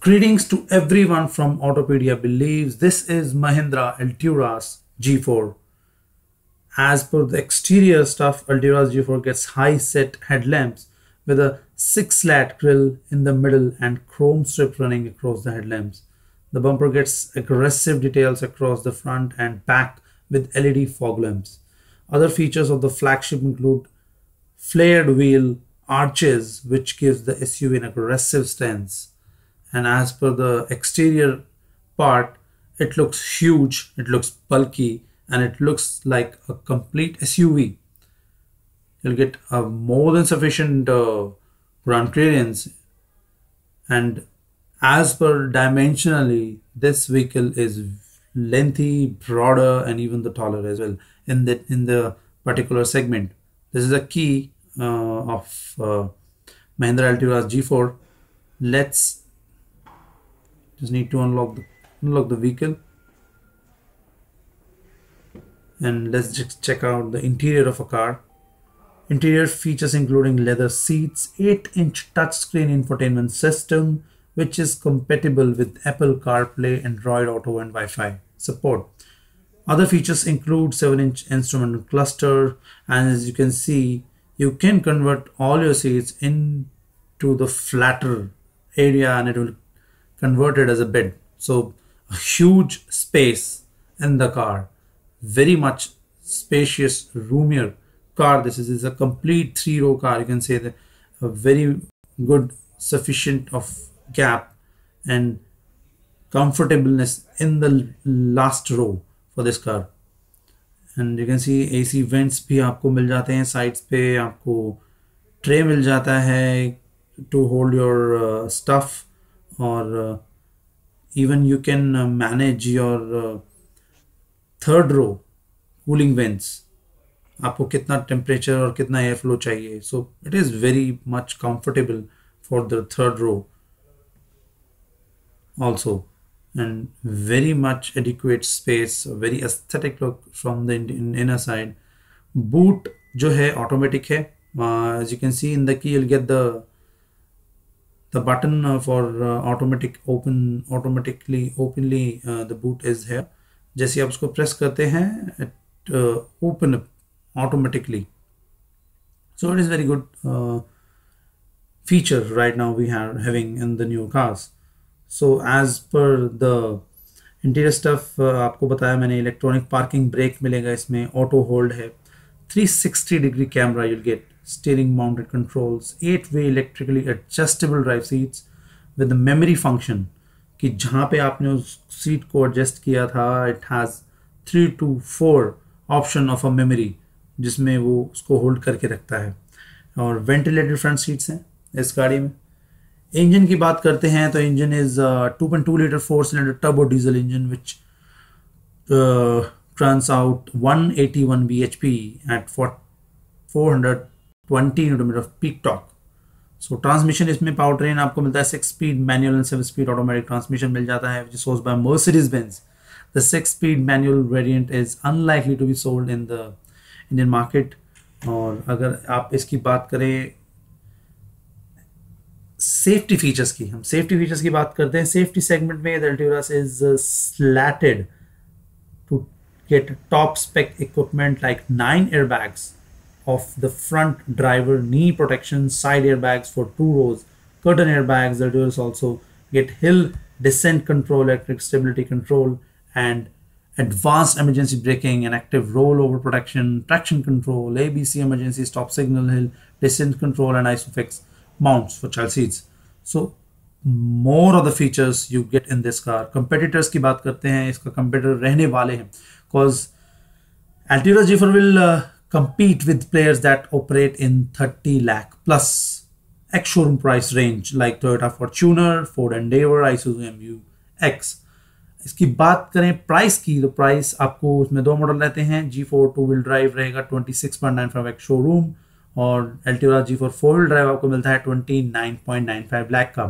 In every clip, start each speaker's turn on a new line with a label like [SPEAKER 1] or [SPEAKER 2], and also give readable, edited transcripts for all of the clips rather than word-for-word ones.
[SPEAKER 1] Greetings to everyone from Autopedia Believes. This is Mahindra Altiura G4. As per the exterior stuff, Altiura G4 gets high-set headlamps with a 6-slat grille in the middle and chrome strip running across the headlamps. The bumper gets aggressive details across the front and back with LED fog lamps. Other features of the flagship include flared wheel arches, which gives the SUV an aggressive stance. And as per the exterior part, it looks huge, it looks bulky, and it looks like a complete SUV. You'll get a more than sufficient ground clearance, and as per dimensionally, this vehicle is lengthy, broader, and even the taller as well in the particular segment. This is a key of Mahindra Altiura G4. Let's just need to unlock the vehicle, and let's just check out the interior of a car. Interior features including leather seats, 8-inch touchscreen infotainment system, which is compatible with Apple CarPlay, Android Auto, and Wi-Fi support. Other features include 7-inch instrument cluster, and as you can see, you can convert all your seats into the flatter area, and it will convert it as a bed. So a huge space in the car, very much spacious, roomier car. This is a complete 3-row car. You can say that a very good sufficient of gap and comfortableness in the last row for this car. And you can see AC vents भी आपको मिल जाते हैं, sides पे आपको tray मिल जाता है to hold your stuff, or even you can manage your third row cooling vents. आपको कितना temperature और कितना airflow चाहिए. So it is very much comfortable for the third row also, and very much adequate space, very aesthetic look from the inner side. Boot जो है automatic है. As you can see in the key, you'll get the button for openly the boot is here. जैसे आप उसको press करते हैं, it open up automatically. So it is very good feature right now we are having in the new cars. So as per the interior stuff, आपको बताया मैंने, electronic parking brake मिलेगा इसमें, auto hold है, 360-degree camera you'll get, steering mounted controls, 8-way electrically adjustable drive seats with the memory function कि जहाँ पे आपने उस सीट को adjust किया था, it has 3 to 4 option of a memory जिसमें वो उसको hold करके रखता है. और ventilated front seats हैं इस गाड़ी में. इंजन की बात करते हैं तो engine is 2.2 litre 4-cylinder turbo diesel engine which turns out 181 bhp at 420 Nm of peak torque. So transmission इसमें पावर ट्रेन आपको मिलता है 6-speed manual and 7-speed automatic transmission मिल जाता है, which is sourced by Mercedes-Benz. The 6-speed manual variant is unlikely to be sold in the Indian market. और अगर आप इसकी बात करें सेफ्टी फीचर्स की, हम सेफ्टी फीचर्स की बात करते हैं. सेफ्टी सेगमेंट में Altiura is slatted to get top spec equipment like 9 airbags of the front driver knee protection, side airbags for 2 rows, curtain airbags. Altiura also get hill descent control, electric stability control, and advanced emergency braking and active rollover protection, traction control, ABC emergency stop signal, hill descent control, and ISOFIX mounts for child seats. So more of the features you get in this car. Competitors की बात करते हैं, इसका competitor रहने वाले हैं, cause Altiura G4 will compete with players that operate in 30 lakh plus ex-showroom price range like Toyota Fortuner, Ford Endeavour, Isuzu MU-X. इसकी बात करें प्राइस की, तो प्राइस आपको उसमें 2 मॉडल रहते हैं. G4 2-wheel drive रहेगा 26.95 ex showroom, और Altiura G4 4-wheel drive आपको मिलता है 29.95 लाख का.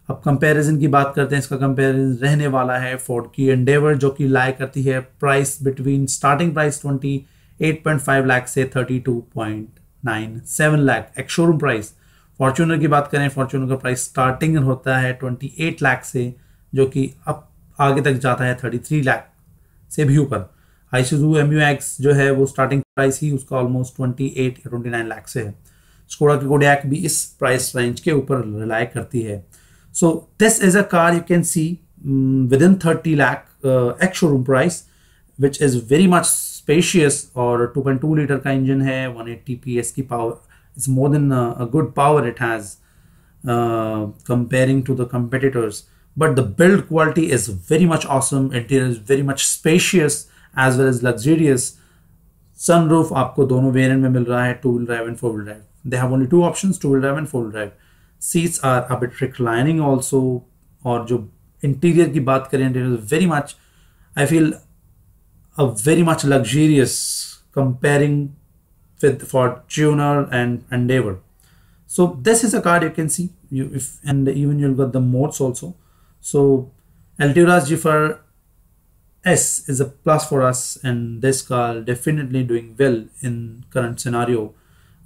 [SPEAKER 1] अब कंपैरिजन की बात करते हैं, इसका कंपैरिजन रहने वाला है फोर्ड की एंडेवर जो कि लाई करती है price between starting price 28.5 lakh से 32.97 lakh ex showroom price. Fortuner की बात करें, फॉर्च्यूनर का प्राइस स्टार्टिंग होता है 28 लाख से, जो कि अब आगे तक जाता है 33 लाख से भी ऊपर। आइसुजू MU-X जो है वो स्टार्टिंग प्राइस ही उसका ऑलमोस्ट 28 या 29 लाख से है। स्कोडा की कोडियाक भी इस प्राइस रेंज के ऊपर रिलाई करती है। So this is a car you can see with in 30 lakh ex showroom price, which is very much spacious, और 2.2 लीटर का इंजन है, 180 PS की power, it's more than a good power it has comparing to the competitors. But the build quality is very much awesome. Interior is very much spacious as well as luxurious. Sunroof आपको दोनों variant में मिल रहा है, 2-wheel drive and 4-wheel drive. They have only two options, 2-wheel drive and 4-wheel drive. Seats are a bit reclining also. और जो interior की बात करें, it is very much, I feel, a very much luxurious comparing with Fortuner and Endeavor. So this is a car you can see, and even you'll get the modes also. So Altiura's G4 S is a plus for us, and this car definitely doing well in current scenario,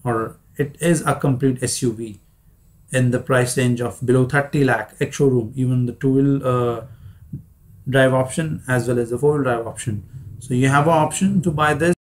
[SPEAKER 1] or it is a complete SUV in the price range of below 30 lakh ex showroom, even the two-wheel drive option as well as the four-wheel drive option. So you have an option to buy this